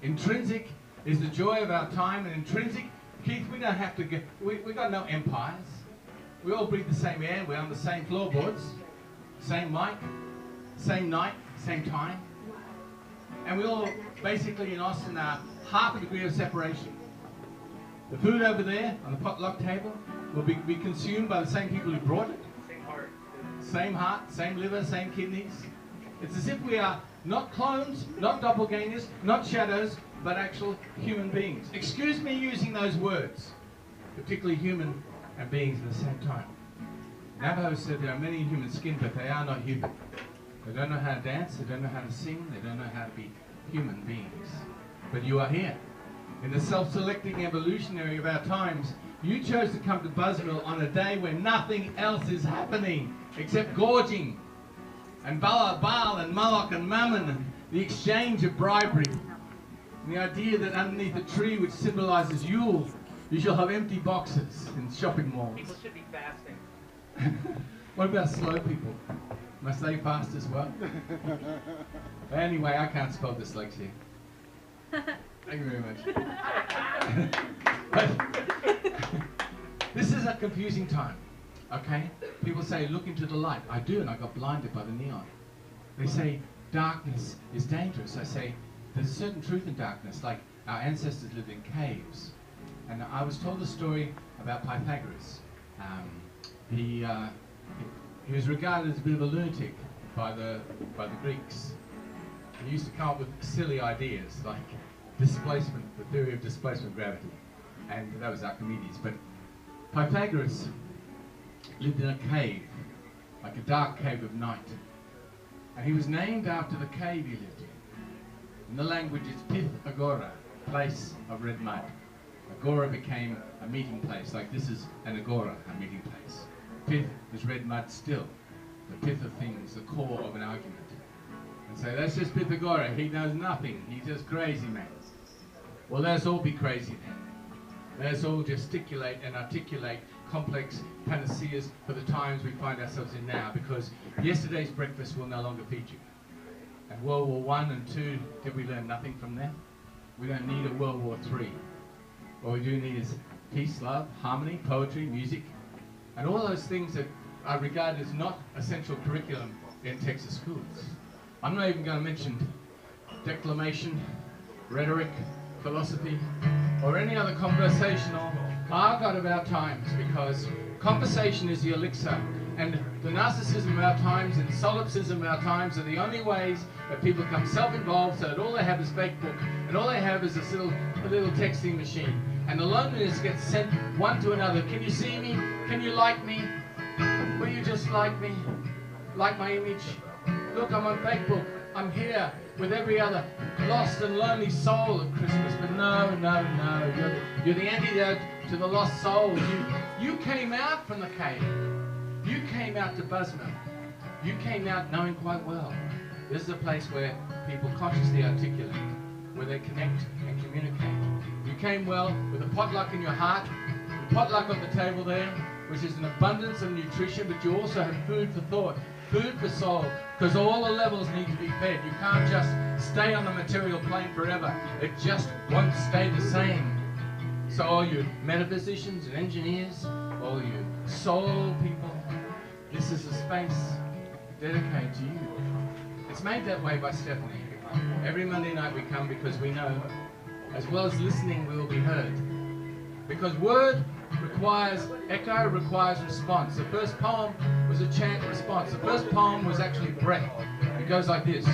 Intrinsic is the joy of our time, and intrinsic, Keith, we don't have to get, we got no empires. We all breathe the same air, we're on the same floorboards, same mic, same night, same time. And we all basically in Austin are half a degree of separation. The food over there on the potluck table will be consumed by the same people who brought it. Same heart, same liver, same kidneys. It's as if we are not clones, not doppelgangers, not shadows, but actual human beings. Excuse me using those words, particularly human and beings at the same time. Navajo said there are many in human skin, but they are not human. They don't know how to dance, they don't know how to sing, they don't know how to be human beings. But you are here. In the self-selecting evolutionary of our times, you chose to come to Buzzville on a day when nothing else is happening except gorging and Baal and Moloch and Mammon and the exchange of bribery. And the idea that underneath a tree which symbolizes Yule, you shall have empty boxes in shopping malls. People should be fasting. What about slow people? Must they fast as well? Anyway, I can't spell dyslexia. Thank you very much. But this is a confusing time, okay? People say, look into the light. I do, and I got blinded by the neon. They say, darkness is dangerous. I say, there's a certain truth in darkness, like our ancestors lived in caves. And I was told a story about Pythagoras. He was regarded as a bit of a lunatic by the Greeks. He used to come up with silly ideas, like displacement, the theory of displacement gravity. And that was Archimedes. But Pythagoras lived in a cave, like a dark cave of night. And he was named after the cave he lived in. In the language, it's Pith Agora, place of red mud. Agora became a meeting place, like this is an agora, a meeting place. Pith is red mud still, the pith of things, the core of an argument. And so that's just Pythagora, he knows nothing, he's just crazy man. Well, let's all be crazy then. Let's all gesticulate and articulate complex panaceas for the times we find ourselves in now, because yesterday's breakfast will no longer feed you. And World War I and II, did we learn nothing from them? We don't need a World War III. What we do need is peace, love, harmony, poetry, music, and all those things that are regarded as not essential curriculum in Texas schools. I'm not even going to mention declamation, rhetoric, philosophy, or any other conversational argot of our times, because conversation is the elixir, and the narcissism of our times and solipsism of our times are the only ways that people become self-involved, so that all they have is Facebook, and all they have is this little texting machine. And the loneliness gets sent one to another. Can you see me? Can you like me? Will you just like me? Like my image? Look, I'm on Facebook. I'm here with every other lost and lonely soul at Christmas. But no, no, no. You're the antidote to the lost souls. You came out from the cave. You came out to Buzzville. You came out knowing quite well. This is a place where people consciously articulate, where they connect and communicate. You came well with a potluck in your heart, the potluck on the table there, which is an abundance of nutrition, but you also have food for thought, food for soul, because all the levels need to be fed. You can't just stay on the material plane forever. It just won't stay the same. So all you metaphysicians and engineers, all you soul people, this is a space dedicated to you. It's made that way by Stephanie. Every Monday night we come because we know, as well as listening, we will be heard. Because word requires echo, requires response. The first poem was a chant response. The first poem was actually breath. It goes like this.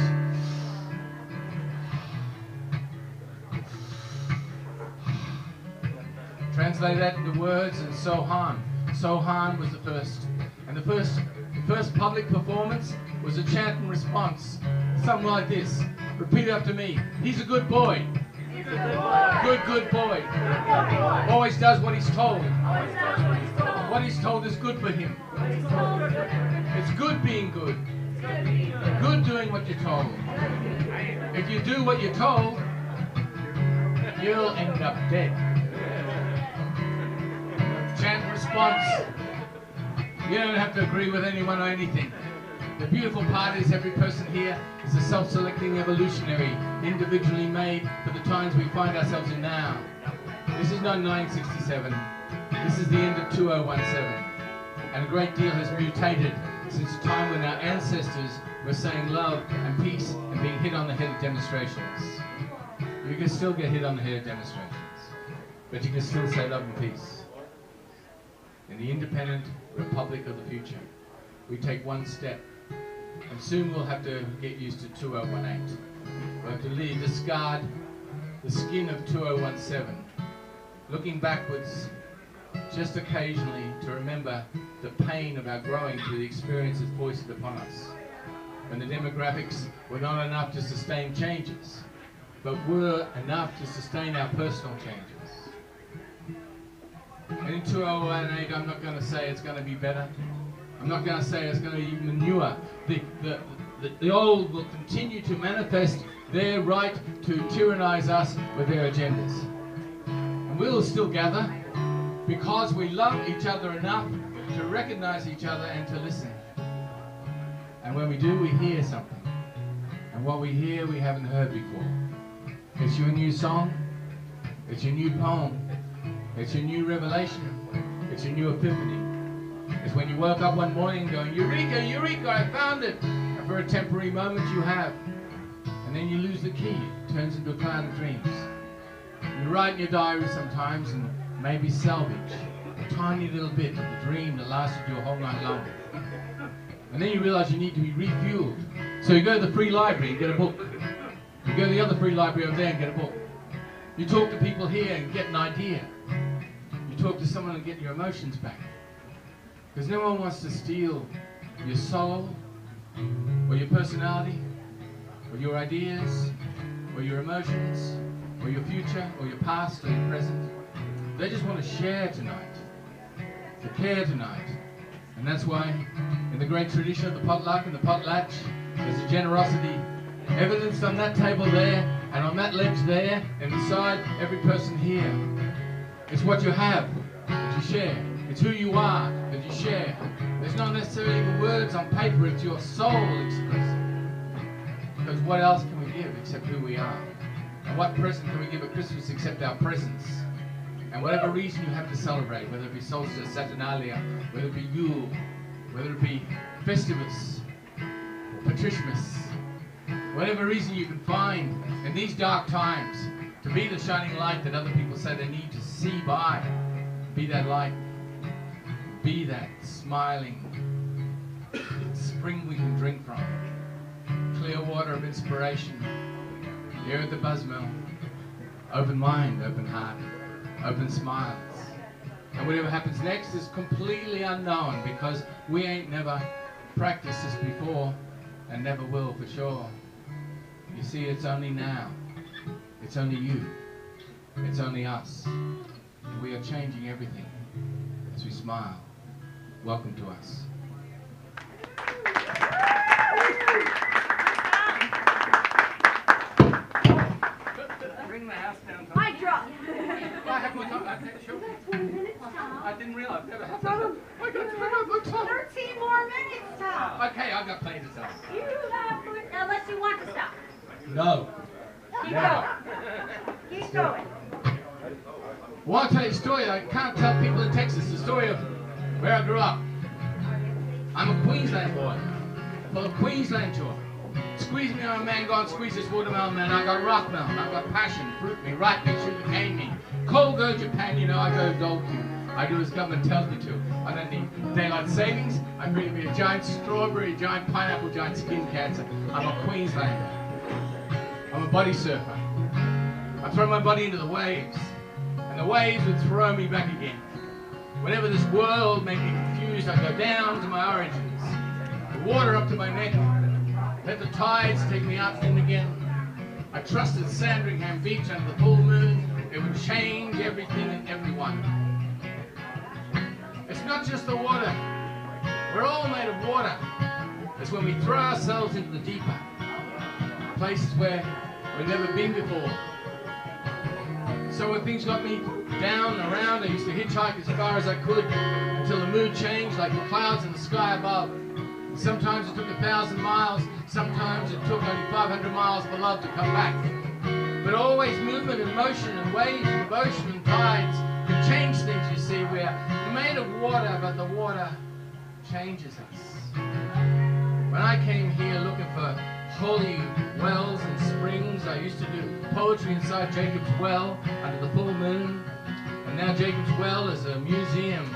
Translate that into words, and Sohan. Sohan was the first. And the first public performance was a chant and response. Something like this. Repeat after me. He's a good boy. He's a good boy. Good boy. Good boy. Always does what he's told. What he's told is good for him. It's good being good. Good doing what you're told. If you do what you're told, you'll end up dead. Chant response. You don't have to agree with anyone or anything. The beautiful part is every person here is a self-selecting evolutionary, individually made for the times we find ourselves in now. This is not 1967. This is the end of 2017. And a great deal has mutated since the time when our ancestors were saying love and peace and being hit on the head at demonstrations. You can still get hit on the head at demonstrations, but you can still say love and peace. In the independent republic of the future, we take one step, and soon we'll have to get used to 2018. We'll have to discard the skin of 2017, looking backwards just occasionally to remember the pain of our growing through the experiences foisted upon us, when the demographics were not enough to sustain changes, but were enough to sustain our personal changes. And in 2018, I'm not going to say it's going to be better. I'm not going to say it's going to be manure. The old will continue to manifest their right to tyrannize us with their agendas. And we will still gather because we love each other enough to recognize each other and to listen. And when we do, we hear something. And what we hear, we haven't heard before. It's your new song. It's your new poem. It's your new revelation. It's your new epiphany. It's when you woke up one morning going, Eureka, Eureka, I found it. And for a temporary moment you have. And then you lose the key. It turns into a cloud of dreams. You write in your diary sometimes and maybe salvage a tiny little bit of the dream that lasted you a whole night long. And then you realize you need to be refueled. So you go to the free library and get a book. You go to the other free library over there and get a book. You talk to people here and get an idea. You talk to someone and get your emotions back. Because no one wants to steal your soul, or your personality, or your ideas, or your emotions, or your future, or your past, or your present. They just want to share tonight, to care tonight. And that's why, in the great tradition of the potluck and the potlatch, there's a generosity evidenced on that table there, and on that ledge there, and beside every person here. It's what you have that you share. It's who you are that you share. There's not necessarily the words on paper, it's your soul expressing. Because what else can we give except who we are? And what present can we give at Christmas except our presence? And whatever reason you have to celebrate, whether it be Solstice, Saturnalia, whether it be Yule, whether it be Festivus, or Patricianus, whatever reason you can find in these dark times to be the shining light that other people say they need to see by, be that light, be that smiling spring we can drink from, clear water of inspiration, here at the Buzzmill, open mind, open heart, open smiles. And whatever happens next is completely unknown because we ain't never practiced this before and never will for sure. You see, it's only now. It's only you. It's only us. And we are changing everything as we smile. Welcome to us. Bring the house down. I dropped. I have more time. Sure. 20 minutes, Tom. I didn't realize. Never happened. I got more time. 13 more minutes, Tom. Okay, I've got plenty to tell. You have, unless you want to stop. No. Keep going. Keep going. I want to tell you a story I can't tell people in Texas. The story of where I grew up. I'm a Queensland boy. For the Queensland tour. Squeeze me on a man, God squeeze this watermelon man. I got rock melon, I got passion, fruit me, ripe me, sugar cane me. Cold go Japan, you know I go dole Q. I do as government tells me to. I don't need daylight savings. I bring me a giant strawberry, a giant pineapple, giant skin cancer. I'm a Queenslander. I'm a body surfer. I throw my body into the waves, and the waves would throw me back again. Whenever this world made me confused, I go down to my origins. The water up to my neck. Let the tides take me out and in again. I trusted Sandringham Beach under the full moon. It would change everything and everyone. It's not just the water. We're all made of water. It's when we throw ourselves into the deeper. Places where we've never been before. So when things got me down and around, I used to hitchhike as far as I could until the mood changed like the clouds in the sky above. Sometimes it took 1,000 miles. Sometimes it took only 500 miles for love to come back. But always movement and motion and waves and devotion and tides can change things, you see. We're made of water, but the water changes us. When I came here looking for holy wells and springs, I used to do poetry inside Jacob's Well under the full moon. And now Jacob's Well is a museum.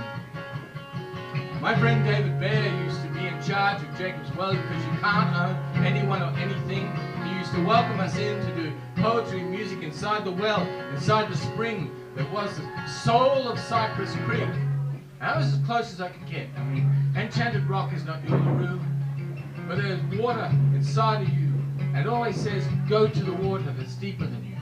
My friend David Baer used to be in charge of Jacob's Well because you can't own anyone or anything. He used to welcome us in to do poetry and music inside the well, inside the spring that was the soul of Cypress Creek. That was as close as I could get. I mean, Enchanted Rock is not Uluru, but there's water inside of you, and it always says, go to the water that's deeper than you.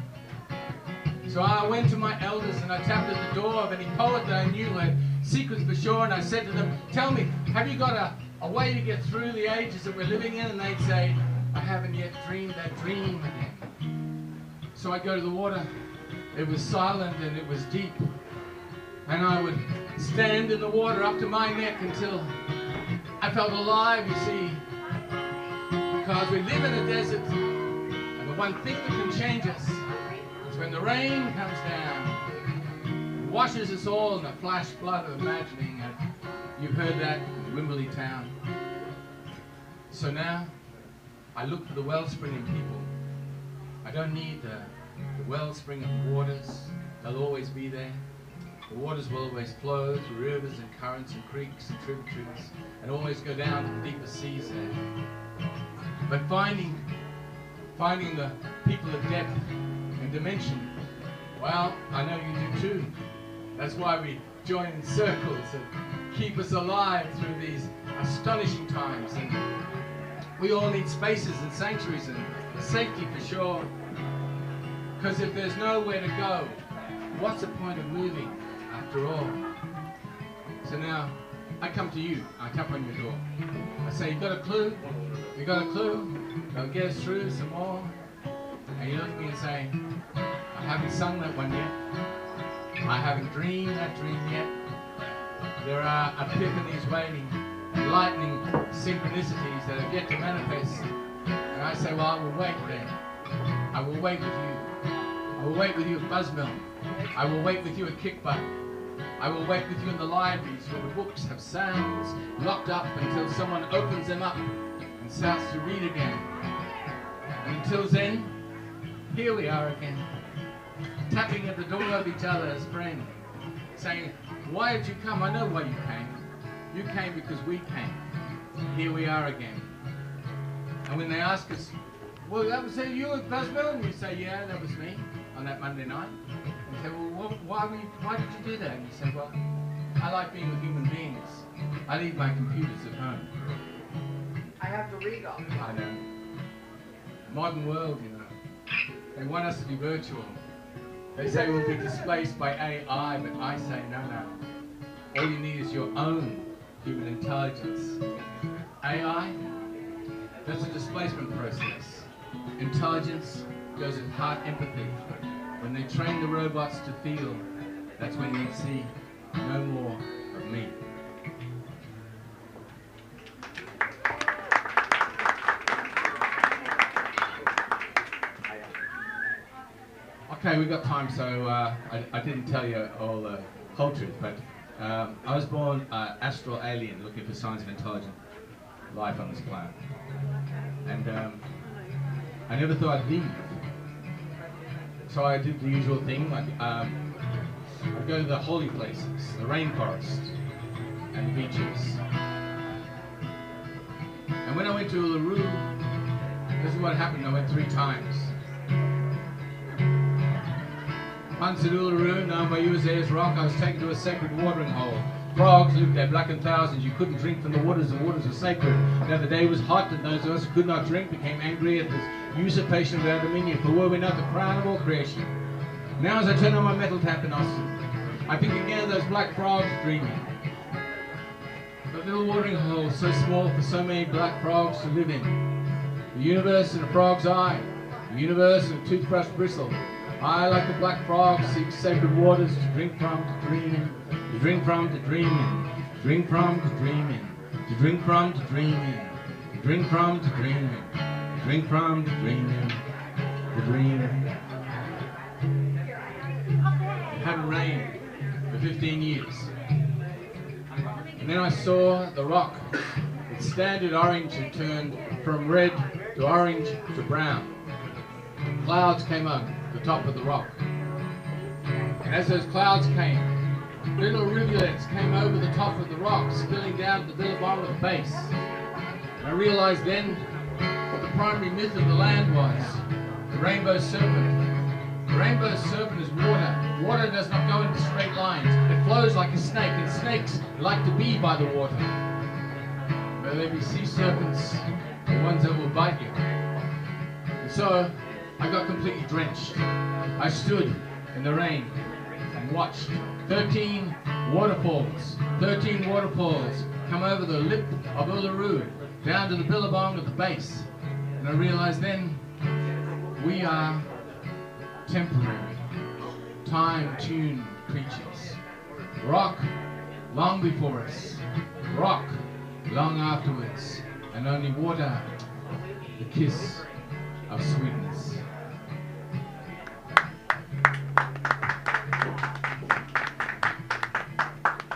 So I went to my elders and I tapped at the door of any poet that I knew who had secrets for sure, and I said to them, tell me, have you got a way to get through the ages that we're living in? And they'd say, I haven't yet dreamed that dream again. So I'd go to the water. It was silent and it was deep. And I would stand in the water up to my neck until I felt alive, you see. Because we live in a desert, and the one thing that can change us is when the rain comes down, washes us all in a flash flood of imagining. And you've heard that in Wimberley town. So now, I look for the wellspring in people. I don't need the wellspring of the waters. They'll always be there. The waters will always flow through rivers and currents and creeks and tributaries and always go down to the deeper seas there. But finding the people of depth and dimension, well, I know you do too. That's why we join in circles and keep us alive through these astonishing times. And we all need spaces and sanctuaries and safety for sure. Because if there's nowhere to go, what's the point of moving after all? So now, I come to you, I tap on your door. I say, you got a clue? You got a clue? That'll get us through some more? And you look at me and say, I haven't sung that one yet. I haven't dreamed that dream yet. There are epiphanies waiting, lightning synchronicities that have yet to manifest. And I say, well, I will wait there. I will wait with you. I will wait with you at Buzzmill. I will wait with you at Kickbutt. I will wait with you in the libraries where the books have sounds locked up until someone opens them up and starts to read again. And until then, here we are again, tapping at the door of each other as friends, saying, why did you come? I know why you came. You came because we came. Here we are again. And when they ask us, well, that was you at Buzzmill? And we say, yeah, that was me on that Monday night. And we say, well, why did you do that? And you say, well, I like being with human beings. I leave my computers at home. I have to read all. I know. Modern world, you know. They want us to be virtual. They say we'll be displaced by AI, but I say no. All you need is your own human intelligence. AI, that's a displacement process. Intelligence goes with heart empathy. When they train the robots to feel, that's when you see no more of me. Okay, we've got time, so I didn't tell you all the whole truth, but I was born astral alien looking for signs of intelligent life on this planet. And I never thought I'd leave. So I did the usual thing, like I'd go to the holy places, the rainforest and the beaches. And when I went to Uluru, this is what happened. I went 3 times. Once at Uluru, known by you as Ayers Rock, I was taken to a sacred watering hole. Frogs lived there, black in thousands. You couldn't drink from the waters were sacred. Now the day was hot, and those of us who could not drink became angry at this usurpation of our dominion, for were we not the crown of all creation? Now as I turn on my metal tap in Austin, I think again of those black frogs dreaming. The little watering hole, so small for so many black frogs to live in. The universe in a frog's eye. The universe in a toothbrush bristle. I, like the black frog, seek sacred waters to drink from, to dream in, to drink from, to dream in, to drink from, to dream in, To drink from, to dream in. To drink from, to dream in. To drink from, to dream in. To dream. It hadn't rained for 15 years. And then I saw the rock. Its standard orange had turned from red to orange to brown. Clouds came up the top of the rock. And as those clouds came, little rivulets came over the top of the rock, spilling down to the billabong of the base. And I realized then what the primary myth of the land was, the rainbow serpent. The rainbow serpent is water. Water does not go in straight lines. It flows like a snake, and snakes like to be by the water. But there be sea serpents, the ones that will bite you. And so I got completely drenched. I stood in the rain and watched 13 waterfalls come over the lip of Uluru down to the billabong of the base. And I realized then we are temporary, time-tuned creatures. Rock long before us, rock long afterwards, and only water, the kiss of sweetness.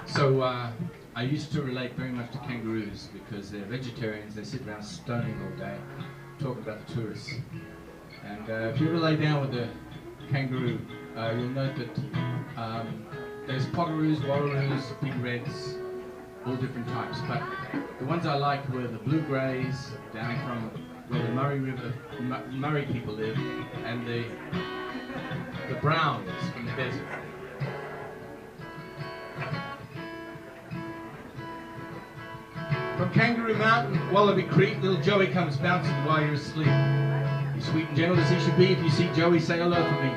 So I used to relate very much to kangaroos because they're vegetarians. They sit around stoning all day, talking about the tourists. And if you ever lay down with a kangaroo, you'll note that there's potoroos, wallaroos, big reds, all different types. But the ones I liked were the blue greys down from where the Murray people live, and the browns from the desert. From Kangaroo Mountain, Wallaby Creek, little Joey comes bouncing while you're asleep. He's sweet and gentle as he should be. If you see Joey, say hello for me.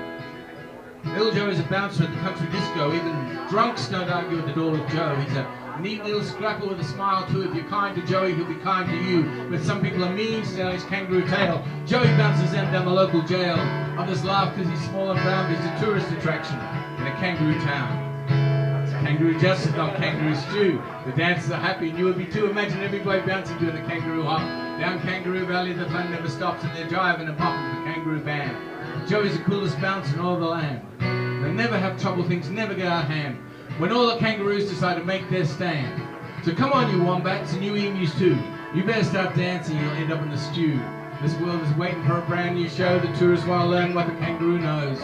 Little Joey's a bouncer at the country disco. Even drunks don't argue at the door with Joe. He's a neat little scrapper with a smile too. If you're kind to Joey, he'll be kind to you. But some people are mean, still his kangaroo tail. Joey bounces them down the local jail. Others laugh because he's small and brown, but he's a tourist attraction in a kangaroo town. Kangaroo justice, not kangaroo stew. The dancers are happy, and you would be too. Imagine everybody bouncing doing the kangaroo hop. Down Kangaroo Valley, the fun never stops, and they're driving and popping the kangaroo band. Joey's the coolest bouncer in all the land. They never have trouble, things never get out of hand. When all the kangaroos decide to make their stand. So come on, you wombats and you emus too. You better start dancing, you'll end up in the stew. This world is waiting for a brand new show. The tourists want to learn what the kangaroo knows.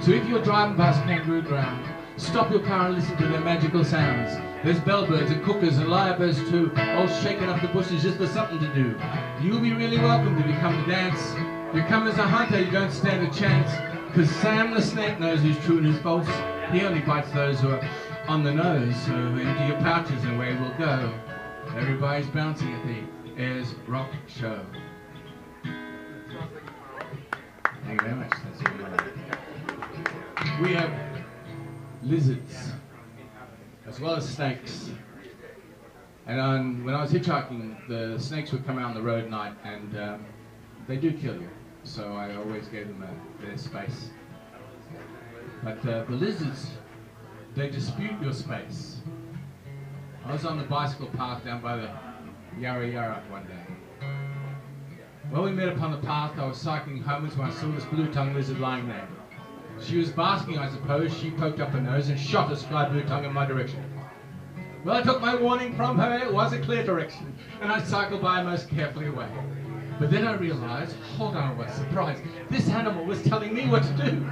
So if you're driving past Kangaroo Ground, stop your car and listen to their magical sounds. There's bellbirds and cookers and lyrebirds too, all shaking up the bushes just for something to do. You'll be really welcome if you come to dance. If you come as a hunter, you don't stand a chance, because Sam the snake knows who's true and who's false. He only bites those who are on the nose, so empty your pouches and away we'll go. Everybody's bouncing at the Ayers Rock Show. Thank you very much. That's it. We have lizards, as well as snakes. And when I was hitchhiking, the snakes would come out on the road at night, and they do kill you. So I always gave them their space. But the lizards, they dispute your space. I was on the bicycle path down by the Yarra Yarra one day. When we met upon the path, I was cycling homewards when I saw this blue-tongued lizard lying there. She was basking, I suppose. She poked up her nose and shot a sky blue tongue in my direction. Well, I took my warning from her. It was a clear direction, and I cycled by most carefully away. But then I realized, hold on, what a surprise. This animal was telling me what to do.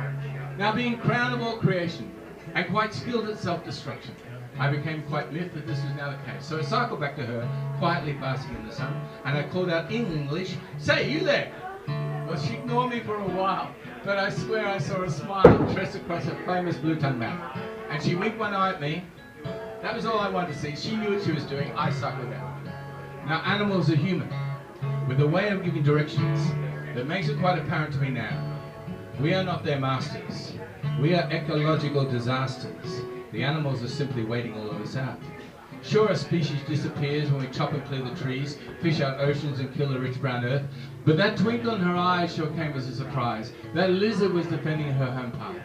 Now, being crown of all creation and quite skilled at self-destruction, I became quite miffed that this was now the case. So I cycled back to her, quietly basking in the sun, and I called out in English, "Say, you there!" Well, she ignored me for a while, but I swear I saw a smile traced across her famous blue-tongue mouth. And she winked one eye at me. That was all I wanted to see. She knew what she was doing. I cycled out. Now, animals are human, with a way of giving directions that makes it quite apparent to me now. We are not their masters. We are ecological disasters. The animals are simply waiting all of us out. Sure, a species disappears when we chop and clear the trees, fish out oceans and kill the rich brown earth, but that twinkle in her eyes sure came as a surprise. That lizard was defending her home path.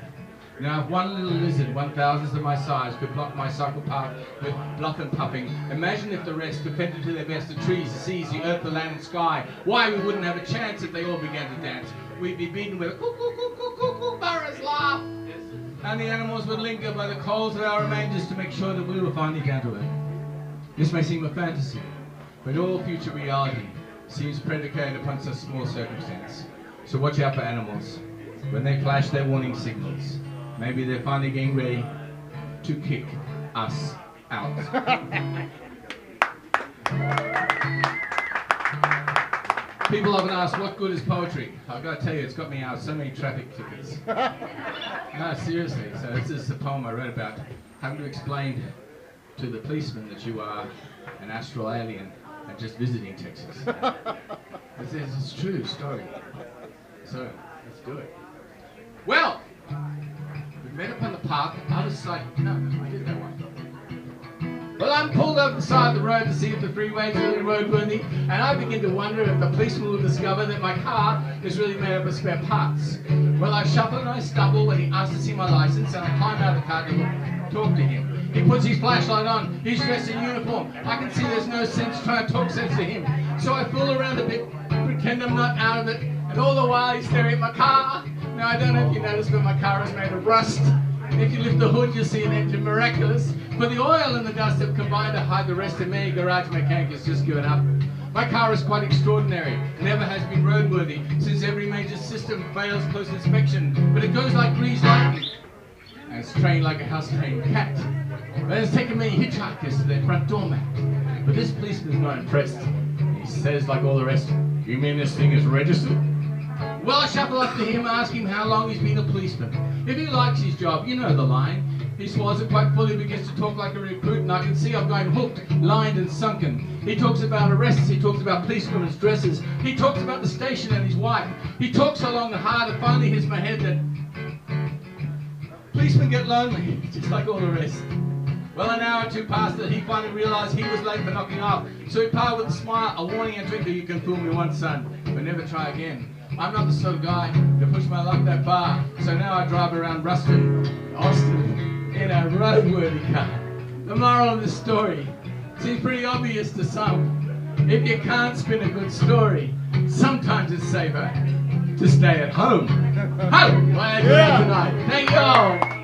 Now, if one little lizard, 1,000th of my size, could block my cycle path with bluff and puffing, imagine if the rest defended to their best the trees, the seas, the earth, the land and sky. Why, we wouldn't have a chance if they all began to dance. We'd be beaten with a coo-coo-coo-coo-coo-coo, Burrows laugh. And the animals would linger by the coals of our remainders to make sure that we were finally down to earth. This may seem a fantasy, but all future reality seems predicated upon such small circumstance. So watch out for animals. When they flash their warning signals, maybe they're finally getting ready to kick us out. People often ask, what good is poetry? I've got to tell you, it's got me out so many traffic tickets. No, seriously. So this is the poem I wrote about having to explain to the policeman that you are an astral alien and just visiting Texas. It's a true story. So, let's do it. Well, we met up on the path. I was like, no, I did that one. Well, I'm pulled over the side of the road to see if the freeway's really roadworthy, and I begin to wonder if the policeman will discover that my car is really made up of spare parts. Well, I shuffle and I stumble when he asks to see my license, and I climb out of the car to talk to him. He puts his flashlight on. He's dressed in uniform. I can see there's no sense trying to talk sense to him. So I fool around a bit, pretend I'm not out of it, and all the while he's staring at my car. Now, I don't know if you noticed, but my car is made of rust. If you lift the hood, you'll see an engine miraculous. For the oil and the dust have combined to hide the rest of me. Garage mechanic has just given up. My car is quite extraordinary. It never has been roadworthy, since every major system fails close inspection. But it goes like greased lightning, and it's trained like a house-trained cat. But it's taken many hitchhikers to their front doormat. But this policeman's not impressed. He says, like all the rest, you mean this thing is registered? Well, I shuffle up to him and ask him how long he's been a policeman. If he likes his job, you know the line. He swallows it quite fully, begins to talk like a recruit, and I can see I've gone hooked, lined and sunken. He talks about arrests, he talks about policewomen's dresses, he talks about the station and his wife. He talks so long and hard it finally hits my head that policemen get lonely, just like all the rest. Well, an hour or two passed it, he finally realised he was late for knocking off. So he parted with a smile, a warning and drink that you can fool me once, son, but never try again. I'm not the sort of guy to push my luck that far, so now I drive around Ruston, Austin, in a roadworthy car. The moral of this story seems pretty obvious to some. If you can't spin a good story, sometimes it's safer to stay at home. Home! Well, tonight. Thank you all.